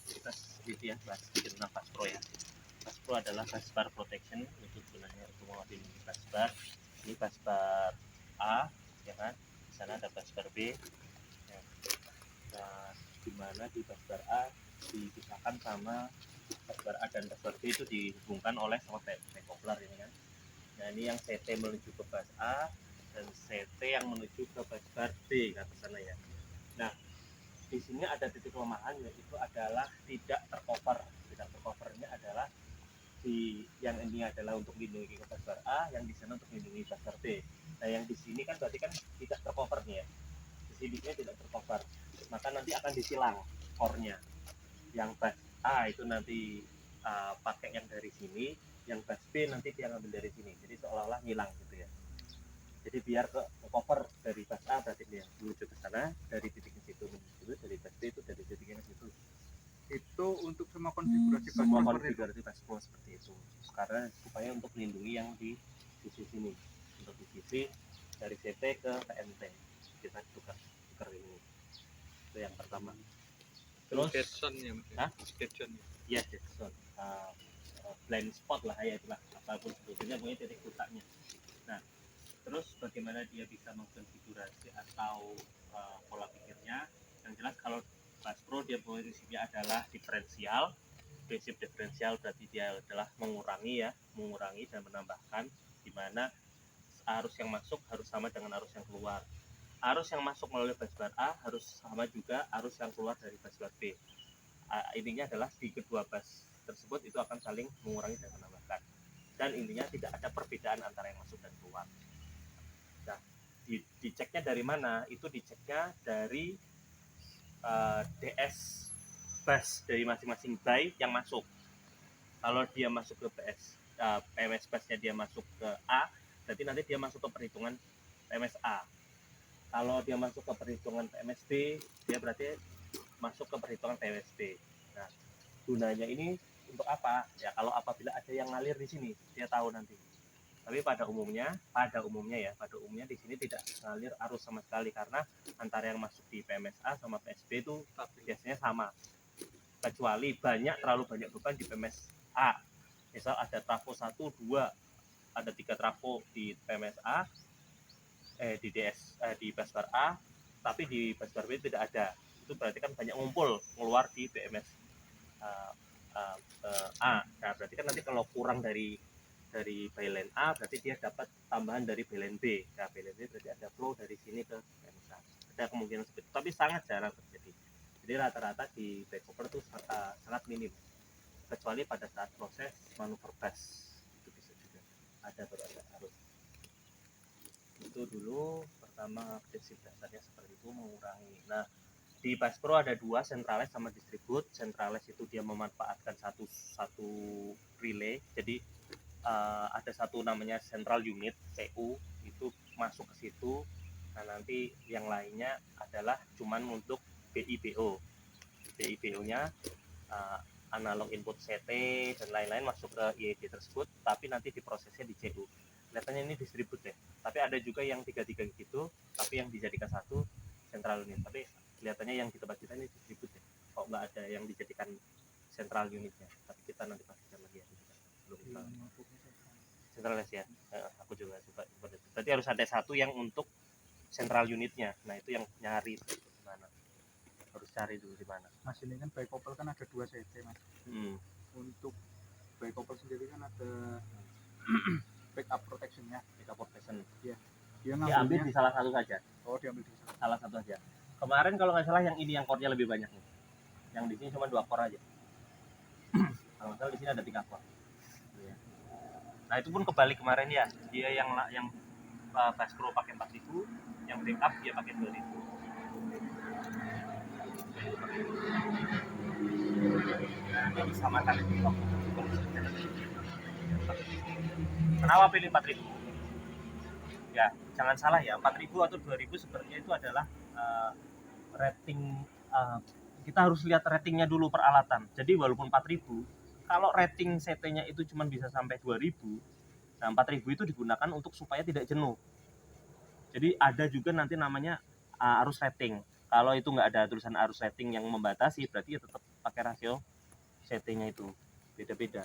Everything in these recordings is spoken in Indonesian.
Kita sedikit ya bahas sedikit tentang Baspro ya. Baspro adalah busbar protection, itu gunanya untuk melindungi busbar. Ini busbar A, ya kan? Di sana ada busbar B. Ya. Nah, di mana di busbar A dipisahkan sama busbar A dan busbar B itu dihubungkan oleh sama coupler ini kan. Nah, ini yang CT menuju ke bus A dan CT yang menuju ke busbar B ke sana ya. Nah, di sini ada titik kelemahan, yaitu adalah tidak tercover. Tidak tercovernya adalah yang ini adalah untuk melindungi ke busbar A, yang di sana untuk melindungi busbar B. Nah, yang di sini kan berarti kan tidak tercover nih ya. Di sini tidak tercover, maka nanti akan disilang core-nya. Yang bus A itu nanti pakai yang dari sini, yang bus B nanti dia ngambil dari sini. Jadi seolah-olah ngilang gitu ya. Jadi biar ke cover dari bus A berarti dia menuju ke sana, dari titik situ menuju dari bus B itu dari titik yang situ. Itu untuk semua konfigurasi Semua konfigurasi Baspro seperti itu. Karena supaya untuk melindungi yang di sisi sini, untuk di sisi dari CT ke PNT kita tukar ini. Itu yang pertama. Terus Deadson ya, Deadson. Ya, Deadson. Blind spot lah ya, itulah apapun sebetulnya punya titik butaknya. Nah, terus bagaimana dia bisa mengkonfigurasi atau pola pikirnya? Yang jelas kalau Baspro dia prinsipnya adalah diferensial. Prinsip diferensial berarti dia adalah mengurangi dan menambahkan, di mana arus yang masuk harus sama dengan arus yang keluar. Arus yang masuk melalui busbar A harus sama juga arus yang keluar dari busbar B. Intinya adalah di kedua bus tersebut itu akan saling mengurangi dan menambahkan. Dan intinya tidak ada perbedaan antara yang masuk dan keluar. Nah, diceknya dari mana? Itu diceknya dari DS bus dari masing-masing buy yang masuk. Kalau dia masuk ke PMS busnya dia masuk ke A, berarti nanti dia masuk ke perhitungan PMS A. Kalau dia masuk ke perhitungan PMS B, dia berarti masuk ke perhitungan PMS B. Nah, gunanya ini untuk apa? Ya kalau apabila ada yang ngalir di sini, dia tahu nanti. Tapi pada umumnya di sini tidak ngalir arus sama sekali, karena antara yang masuk di PMSA sama PSB itu biasanya sama. Kecuali terlalu banyak beban di PMSA. Misal ada trafo 1, 2, ada 3 trafo di PMSA, di DS di busbar A, tapi di busbar B tidak ada. Itu berarti kan banyak ngumpul keluar di PMS A. Nah, berarti kan nanti kalau kurang dari byline A, berarti dia dapat tambahan dari byline B. Nah, byline B berarti ada flow dari sini ke PMSA. Ada kemungkinan seperti itu, tapi sangat jarang terjadi. Jadi rata-rata di backover itu sangat minim, kecuali pada saat proses manuver bus itu bisa juga ada arus. Itu dulu pertama prinsip dasarnya seperti itu, mengurangi. Nah, di Baspro ada dua, centralized sama distribute. Centralized itu dia memanfaatkan satu relay. Jadi ada satu namanya central unit CU, itu masuk ke situ. Nah, nanti yang lainnya adalah cuman untuk BIBO. BIBO-nya analog input CT dan lain-lain masuk ke IED tersebut, tapi nanti diprosesnya di CU. Kelihatannya ini distribut ya, tapi ada juga yang 3-3 gitu, tapi yang dijadikan satu central unit. Tapi kelihatannya yang di tempat kita ini distribut ya, kok nggak ada yang dijadikan central unitnya. Tapi kita nanti pastikan lagi ya, belum centralized ya. Aku juga suka. Berarti harus ada satu yang untuk central unitnya. Nah, itu yang nyari gimana, harus cari dulu di mana. Mas, ini kan baik couple kan ada 2 CT Mas. Untuk baik couple sendiri kan ada backup protectionnya. Backup protection. Iya. Diambil di salah satu saja. Oh, diambil di salah satu aja. Kemarin kalau nggak salah yang ini yang core-nya lebih banyak nih. Yang di sini cuma 2 core aja. Kalau nggak salah di sini ada 3 core. Nah, itu pun kebalik kemarin ya. Dia yang Baspro pakai 4000, yang backup dia pakai 2000. Ini disamakan itu. Kenapa pilih 4000? Ya, jangan salah ya, 4000 atau 2000 sebenarnya itu adalah rating. Kita harus lihat ratingnya dulu peralatan. Jadi walaupun 4000, kalau rating CT-nya itu cuma bisa sampai 2000, nah 4000 itu digunakan untuk supaya tidak jenuh. Jadi ada juga nanti namanya arus rating. Kalau itu nggak ada tulisan arus rating yang membatasi, berarti ya tetap pakai rasio CT-nya itu beda-beda.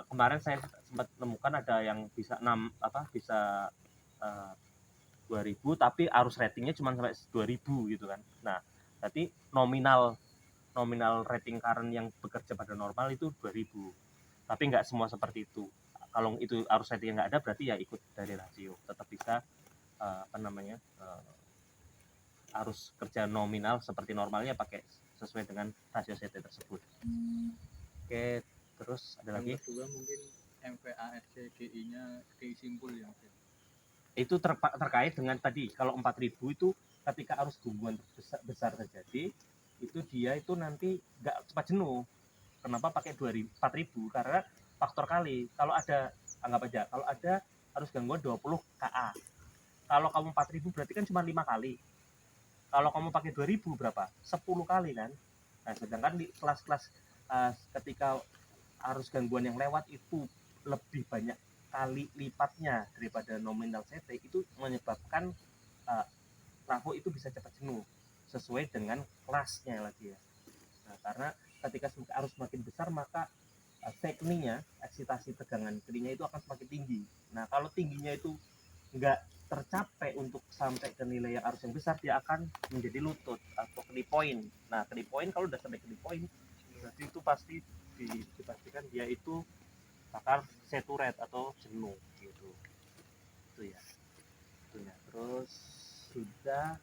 Kemarin saya sempat menemukan ada yang bisa 6 bisa 2000 tapi arus ratingnya cuma sampai 2000 gitu kan. Nah, berarti nominal rating current yang bekerja pada normal itu 2000. Tapi nggak semua seperti itu. Kalau itu arus ratingnya nggak ada, berarti ya ikut dari rasio. Tetap bisa arus kerja nominal seperti normalnya pakai sesuai dengan rasio CT tersebut. Oke, terus ada lagi. Yang kedua mungkin MVARC-GI-nya GI simpul ya. Itu terkait dengan tadi kalau 4000 itu ketika arus gangguan besar terjadi, itu dia itu nanti nggak cepat jenuh. Kenapa pakai 4000? Karena faktor kali. Kalau ada, anggap aja, kalau ada arus gangguan 20 kA. Kalau kamu 4000 berarti kan cuma 5 kali. Kalau kamu pakai 2000 berapa? 10 kali kan. Nah, sedangkan di kelas-kelas ketika arus gangguan yang lewat itu lebih banyak kali lipatnya daripada nominal CT, itu menyebabkan trafo itu bisa cepat jenuh sesuai dengan kelasnya lagi ya. Nah, karena ketika arus semakin besar maka tekniknya, eksitasi tegangan keningnya itu akan semakin tinggi. Nah, kalau tingginya itu nggak tercapai untuk sampai ke nilai yang arus yang besar, dia akan menjadi lutut atau keni point. Nah, keni point kalau udah sampai keni point, berarti itu pasti dipastikan dia itu bakal saturate atau jenuh gitu. Itu ya. Terus sudah.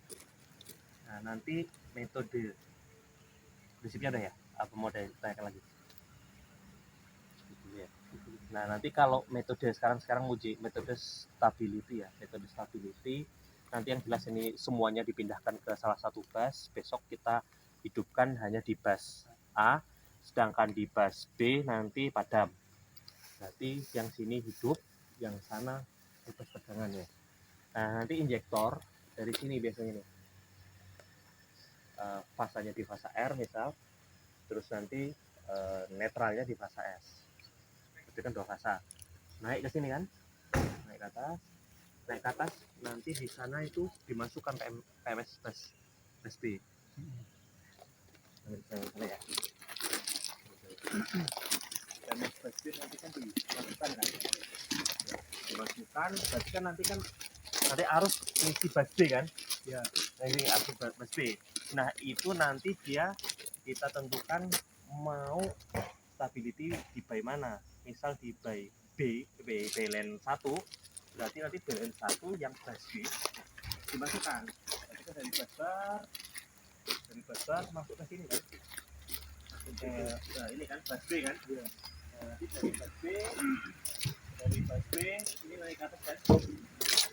Nah, nanti metode prinsipnya udah ya. Apa mau ditanyakan lagi? Nah, nanti kalau metode sekarang uji metode stability ya, metode stability nanti yang jelas ini semuanya dipindahkan ke salah satu bus. Besok kita hidupkan hanya di bus A, sedangkan di bus B nanti padam. Berarti yang sini hidup, yang sana bebas tegangan ya. Nah, nanti injektor dari sini biasanya nih, fasanya di fasa R misal, terus nanti netralnya di fasa S. Itu kan 2 fasa. Naik ke sini kan, naik ke atas, nanti di sana itu dimasukkan PMS bus B. Ya. PMS bus B nanti kan dimasukkan kan, berarti kan nanti arus ngisi bus B kan ya, ini arus bus B. Nah, itu nanti kita tentukan mau stability di by mana. Misal di by B lane 1, berarti nanti B lane 1 yang bus B dimasukkan. Nanti kan dari bus bar masuk ke sini kan. Nah, ini kan bus B kan. Ya. Nanti dari bus B ini naik ke atas kan.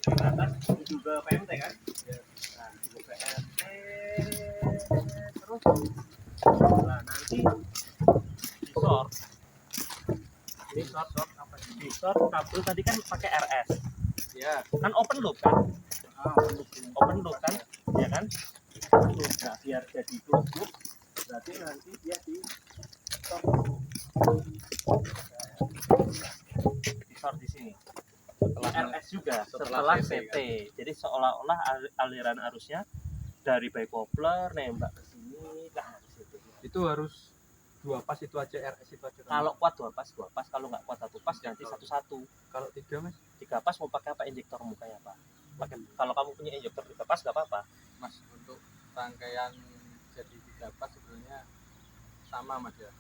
Ke atas menuju ke PMT kan. Ya. Nah, menuju ke PMT terus. Nah, nanti di short apa sih? Di short kabel tadi kan pakai RS. Ya, kan open loop kan? Open loop kan? Ya kan? Nah, biar jadi close loop, berarti nanti dia di short di sini. Setelah RS juga, setelah CT. Jadi seolah-olah aliran arusnya dari bicoupler nembak ke sini, nah situ. Itu harus 2 pas itu aja, RS itu aja. Kalau kuat 2 pas, kalau nggak kuat 1 pas ganti 1-1. Kalau 3 Mas? 3 pas mau pakai apa, injektor mau kayak apa? Kalau kamu punya injektor 3 pas nggak apa-apa. Mas, untuk rangkaian jadi 3 pas sebenarnya sama Mas ya.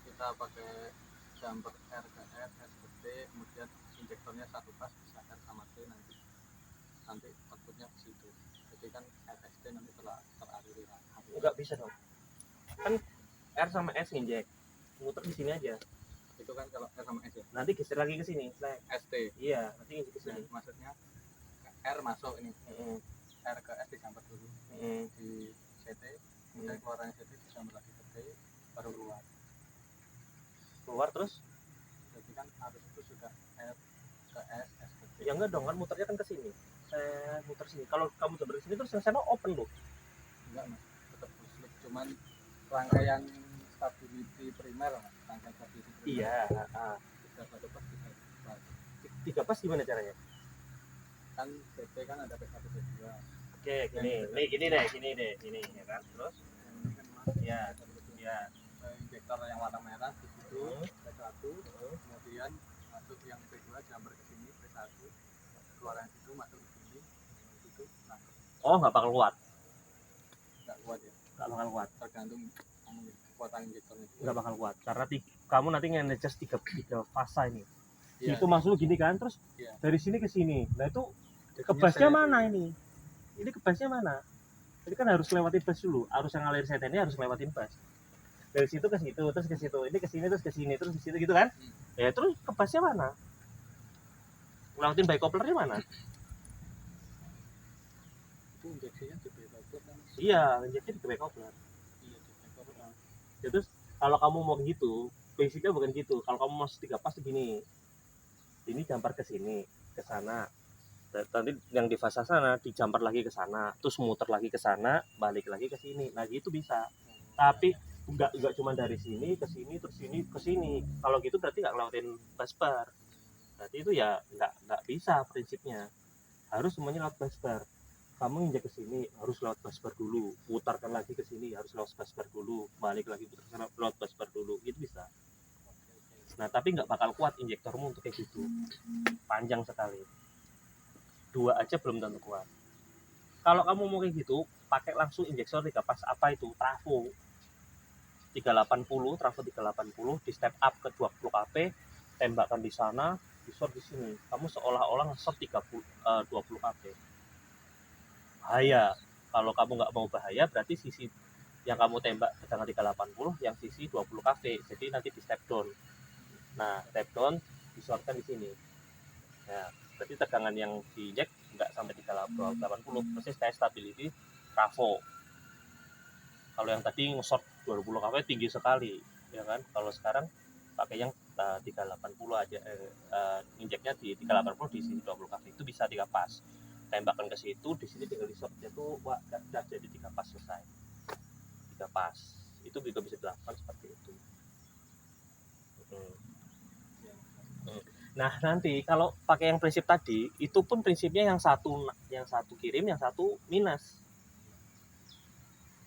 Kita pakai jumper R ke R, S ke T, kemudian injektornya 1 pas bisa R sama T, nanti outputnya ke situ. Jadi kan RST nanti teraliri. Nggak bisa dong. Kan R sama S injek, muter di sini aja. Itu kan kalau R sama S ya. Nanti geser lagi ke sini, ST. Iya, nanti injek ke sini. Maksudnya R masuk ini. R ke S dijamper dulu. Di CT, kemudian keluarannya CT dijamper lagi ke T, baru keluar terus. Jadi kan arus itu sudah R ke S, S ke T. Ya enggak dong, kan muternya kan ke sini. Saya muter sini. Kalau kamu jamper ke sini terus yang sana open loop. Enggak Mas, tetap closed loop, cuman rangkaian stability primer, rangkaian stability primer. Iya, Bisa 1 pas, bisa 2 pas. 3 pas gimana caranya? Kan CT kan ada P1 P2. Oke, gini deh, ya kan. Terus Ini kan mas, ya, ya. injektor yang warna merah di situ P1, kemudian masuk yang P2 jumper ke sini P1, keluar yang situ masuk ke sini itu. Nah, Oh, nggak bakal kuat. nggak kuat ya, Nggak bakal kuat. tergantung kekuatan injektornya juga. Nggak bakal kuat karena kamu nanti nge-adjust tiga fasa ini. Iya, Itu masuk gini kan, terus iya. dari sini ke sini. Nah itu Jadinya kebasnya saya- mana ini? Ini kebasnya mana? Jadi kan harus lewatin bas dulu. Arus yang ngalir setan ini harus lewatin bas. Dari situ ke situ, terus ke situ. Ini ke sini, terus ke sini, terus ke situ gitu kan? Ya terus kebasnya mana? Lewatin baik couplernya mana? Itu injeksinya di backcoupler kan? Iya, injeksi di baik coupler. Iya, di backcoupler. Ya, terus kalau kamu mau gitu, basicnya bukan gitu. Kalau kamu mau 3 pas begini. Ini jumper ke sini, ke sana. Nanti yang di fase sana dijamper lagi ke sana, terus muter lagi ke sana, balik lagi ke sini. Nah gitu bisa. Tapi nggak cuma dari sini ke sini terus sini ke sini. Kalau gitu berarti nggak ngelewatin busbar. Berarti itu ya nggak bisa prinsipnya. Harus semuanya lewat busbar. Kamu injek ke sini harus lewat busbar dulu, putarkan lagi ke sini harus lewat busbar dulu, balik lagi putarkan lewat busbar dulu. Itu bisa. Nah tapi nggak bakal kuat injektormu untuk kayak gitu. Panjang sekali. 2 aja belum tentu kuat. Kalau kamu mau kayak gitu, pakai langsung injektor 3 pas apa itu? Trafo 380, trafo 380 di step up ke 20 kp, tembakan di sana, di sini. Kamu seolah-olah nge-shot 20 kp. Bahaya. Kalau kamu nggak mau bahaya, berarti sisi yang kamu tembak dengan 380, yang sisi 20 kp. Jadi nanti di step down. Nah, step down disortkan di sini. Ya, berarti tegangan yang diinjek nggak sampai 380, persis kayak stability trafo. Kalau yang tadi nge-short 20 kW tinggi sekali, ya kan? Kalau sekarang pakai yang 380 aja, injeknya di 380 di sini 20 kW itu bisa 3 pas. Tembakan ke situ, di sini tinggal di shortnya tuh, wah, udah jadi 3 pas selesai. 3 pas. Itu juga bisa dilakukan seperti itu. Nah nanti kalau pakai yang prinsip tadi, itu pun prinsipnya yang satu kirim, yang satu minus.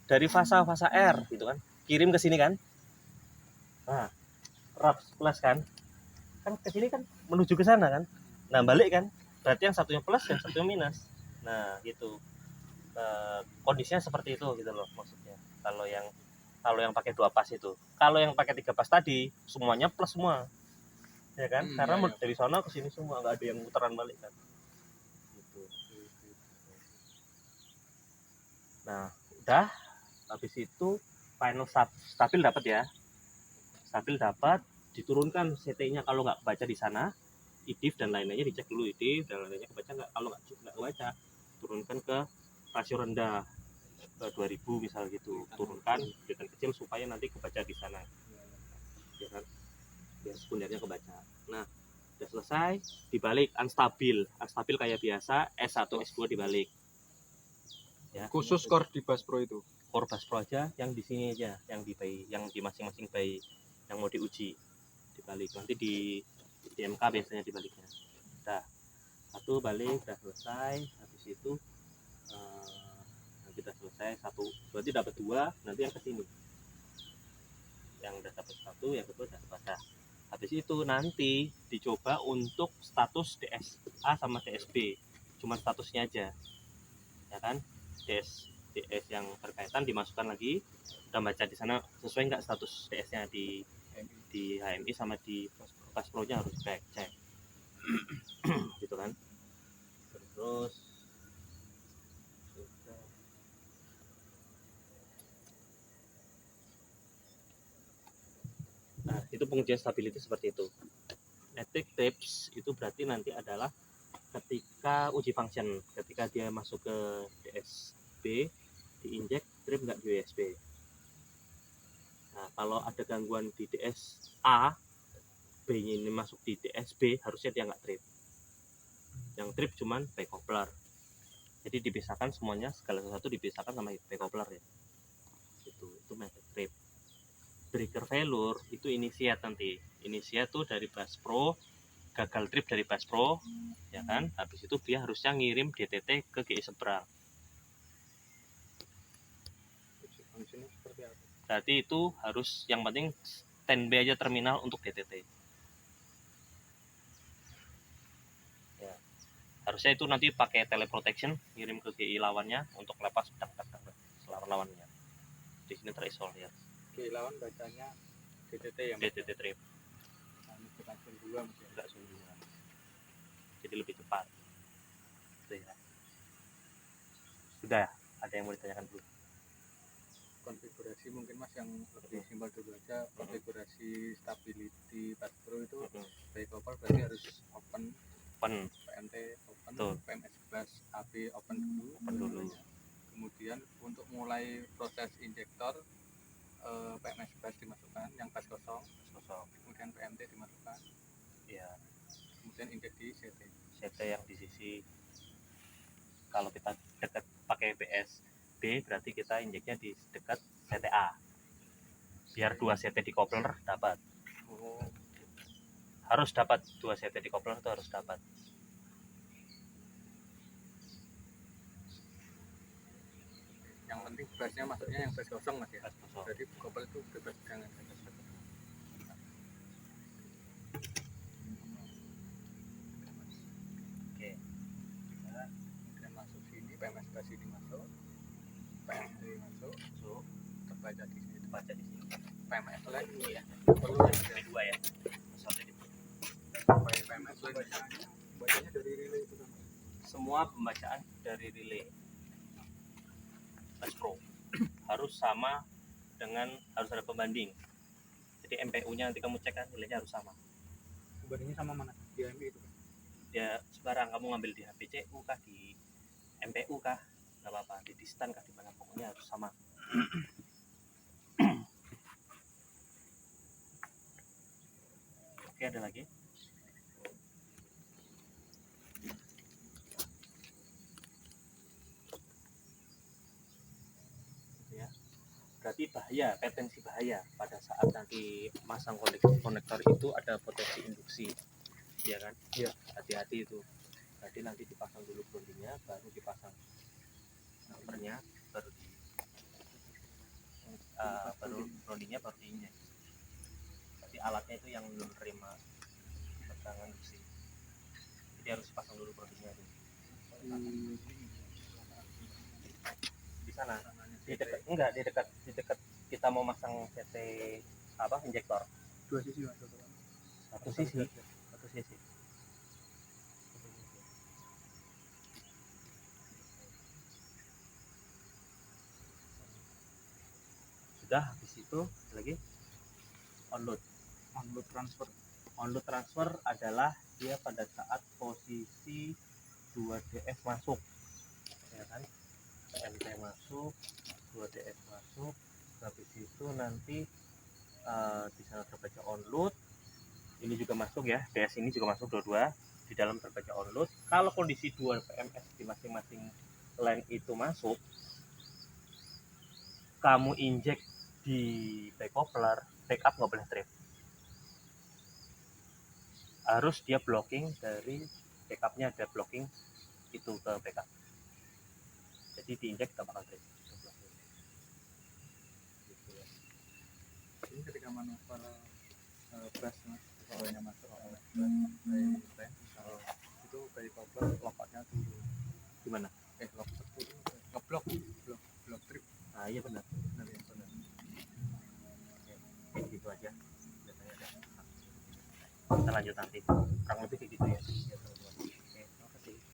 Dari fasa R gitu kan, kirim ke sini kan, nah plus kan ke sini kan menuju ke sana kan, nah balik kan, berarti yang satunya plus, yang satunya minus. Nah gitu, kondisinya seperti itu gitu loh maksudnya. Kalau yang pakai 2 pas itu, kalau yang pakai 3 pas tadi semuanya plus semua, ya kan? Karena iya. dari sana ke sini semua, nggak ada yang muteran balik kan. Gitu. Nah udah, habis itu final stabil dapat ya, stabil dapat, diturunkan CT-nya kalau nggak baca di sana, IDIF dan lain-lainnya dicek dulu, IDIF dan lain-lainnya kebaca nggak. Kalau nggak kebaca, turunkan ke rasio rendah, ke 2000 misal gitu, turunkan dengan kecil supaya nanti kebaca di sana, ya kan, biar sekundernya kebaca. Nah udah selesai, dibalik unstabil kayak biasa, S1 S2 dibalik ya. Khusus core di Bass Pro itu. Core Bass Pro aja, yang di sini aja, yang di masing-masing bayi yang mau diuji dibalik. Nanti di MK biasanya dibaliknya. Udah satu balik, udah selesai. Habis itu nanti udah selesai satu, berarti dapat 2. Nanti yang kesini, yang udah dapat 1, yang kedua udah dapat. Habis itu nanti dicoba untuk status DSA sama DSB, cuma statusnya aja, ya kan. DS yang berkaitan dimasukkan lagi, udah baca di sana sesuai nggak status DS-nya di HMI sama di Bass Pro-nya harus cek gitu kan. Terus nah itu pengujian stability seperti itu. Electric tips itu berarti nanti adalah ketika uji function, ketika dia masuk ke DSB diinjek trip nggak di USB. Nah kalau ada gangguan di DSA, B ini masuk di DSB, harusnya dia nggak trip. Yang trip cuman back coupler. Jadi dipisahkan semuanya, segala sesuatu dipisahkan sama back coupler ya. Itu method trip. Breaker failure itu initiate nanti. Initiate tuh dari Bass Pro, gagal trip dari Bass Pro, ya kan? Habis itu dia harusnya ngirim DTT ke GI seberang. Berarti itu harus yang penting standby aja terminal untuk DTT. Ya. Harusnya itu nanti pakai teleprotection, kirim ke GI lawannya untuk lepas lawannya. Di sini terisolir. GI lawan bacanya DTT ya, DTT trip. Nah, ini bukan sun 2 Mas ya. Enggak sungguhan. Jadi lebih cepat. Itu ya. Sudah, ada yang mau ditanyakan dulu? Konfigurasi mungkin Mas yang lebih simpel dulu aja. Konfigurasi stability Bus Pro itu baik couple berarti harus open, PMT open, Betul. PMS bus AB open dulu. Kemudian untuk mulai proses injektor, PMS bus dimasukkan, yang bus kosong, kemudian PMT dimasukkan, Ya, kemudian injek di CT. CT yang di sisi, kalau kita dekat pakai BSD berarti kita injeknya di dekat CTA, biar 2 CT di coupler dapat. Harus dapat 2 CT di coupler, itu harus dapat. Yang penting busnya masuknya yang bus kosong Mas ya. Bus kosong. Jadi couple itu bebas jangan. Oke. Kemudian masuk sini, PMS bus ini masuk, PMT masuk, terbaca di sini. Baca di sini. PMS line Ini ya. perlu ya. P2 ya. Masalahnya di PMS line bacanya dari relay itu kan. semua pembacaan dari relay Bus Pro harus sama dengan, harus ada pembanding. Jadi MPU-nya nanti kamu cek kan nilainya harus sama. Pembandingnya sama mana? Di AMI itu kan. Ya sebarang kamu ngambil di HPCU kah, di MPU kah, nggak apa-apa, di distan kah, di mana, pokoknya harus sama. Oke, ada lagi? Ya. Berarti bahaya, potensi bahaya pada saat nanti masang konektor itu ada potensi induksi, ya kan? Iya. Hati-hati itu. Berarti nanti dipasang dulu groundingnya, baru dipasang numbernya, baru di baru groundingnya, baru diinjek. Jadi alatnya itu yang belum terima tegangan induksi. Jadi harus dipasang dulu groundingnya dulu. Di sana, di dekat, enggak, di dekat kita mau masang CT apa, injektor. Dua sisi Mas. Satu sisi. Sudah, habis itu lagi onload transfer adalah dia pada saat posisi 2DF masuk, ya kan? PMT masuk, 2DF masuk, habis itu nanti di sana terbaca onload, ini juga masuk ya, DS ini juga masuk, dua-dua di dalam terbaca onload. Kalau kondisi 2 PMS di masing-masing line itu masuk, kamu injek di back coupler, backup nggak boleh trip, harus dia blocking dari backupnya, ada blocking itu ke backup, jadi diinjek nggak bakal trip. Gitu ya. Ini ketika manuver bus Mas, soalnya masuk dari pen, itu dari coupler locknya turun. Gimana? Lock turun, ngeblok trip. Nah iya benar. Benar ya, benar. Kayak gitu aja biasanya ada. Kita lanjut nanti kurang lebih kayak gitu.